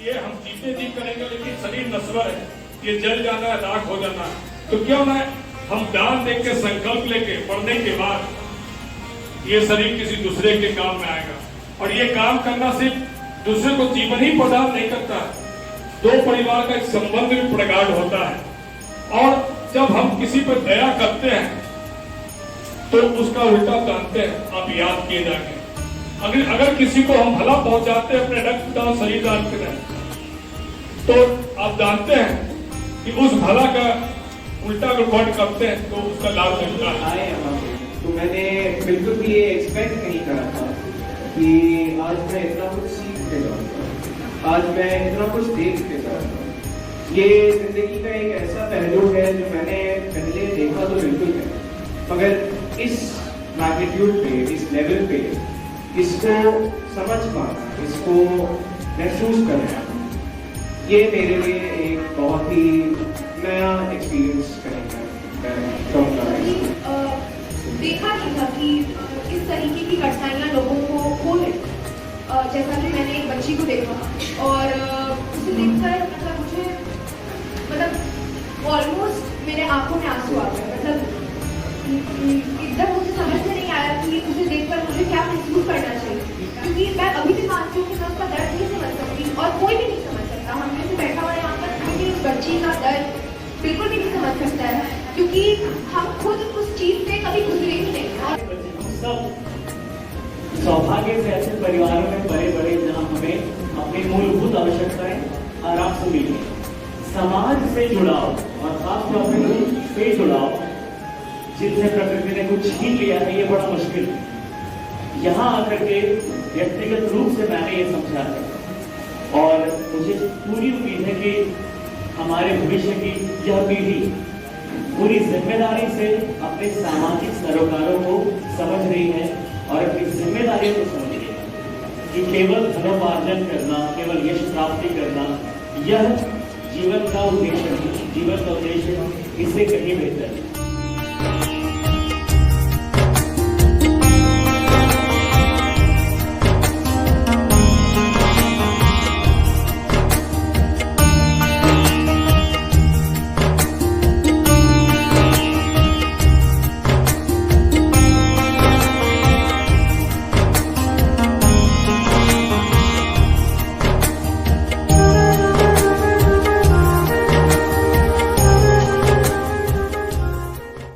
ये हम जीते जी करेंगे, लेकिन शरीर नश्वर है, ये जल जाना है, राख हो जाना है। तो क्यों ना हम दान दे के संकल्प लेके पढ़ने के बाद ये शरीर किसी दूसरे के काम में आएगा। और ये काम करना सिर्फ दूसरे को जीवन ही प्रदान नहीं करता, दो परिवार का एक संबंध भी प्रगाढ़ होता है। और जब हम किसी पर दया करते हैं तो उसका उल्टा जानते हैं, आप याद किए जाएंगे। अगर किसी को हम भला पहुंचाते हैं अपने रक्त दान शरीर दान के द्वारा, तो आप जानते हैं कि उस भला का उल्टा रिकॉर्ड करते हैं तो उसका लाभ मिलता है। तो मैंने बिल्कुल भी ये एक्सपेक्ट नहीं करा था कि आज मैं इतना कुछ सीख के जाऊंगा, आज मैं इतना कुछ देख के जाऊंगा। ये जिंदगी का एक ऐसा पहलू है जो मैंने पहले देखा तो बिल्कुल है, मगर इस मैग्नीट्यूड पे, इस लेवल पे इसको समझ पाना, इसको महसूस करना, ये मेरे लिए एक बहुत ही नया एक्सपीरियंस करेगा। देखा नहीं था कि इस तरीके की कठिनाइयाँ लोगों को हो रही। जैसा कि मैंने एक बच्ची को देखा और उसे देखकर मतलब ऑलमोस्ट मेरे आंखों में आंसू आ गए। मतलब एकदम मुझे समझ में नहीं आया कि उसे देखकर मुझे क्या महसूस करना चाहिए, क्योंकि मैं अभी भी मानती हूँ कि मैं उसका दर्द नहीं समझ सकती और कोई भी नहीं समझ सकता। हम में से बैठा हुआ यहाँ पर कोई भी उस बच्ची का दर्द बिल्कुल भी नहीं समझ सकता है, क्योंकि हम खुद उस चीज से कभी गुजरे ही नहीं। सब सौभाग्य से ऐसे परिवारों में बड़े जहाँ हमें अपनी मूलभूत आवश्यकताएं आराम से मिली, समाज से जुड़ाव और खासतौर से जुड़ाव जिनसे प्रकृति ने कुछ छीन लिया है, ये बड़ा मुश्किल है। यहाँ आकर के व्यक्तिगत रूप से मैंने ये समझा है और मुझे पूरी उम्मीद है कि हमारे भविष्य की यह पीढ़ी पूरी जिम्मेदारी से अपने सामाजिक सरोकारों को समझ रही है और अपनी जिम्मेदारियों को समझ रही है कि केवल धनोपार्जन करना, केवल यश प्राप्ति करना यह जीवन का उद्देश्य नहीं, जीवन का उद्देश्य इससे कहीं बेहतर है।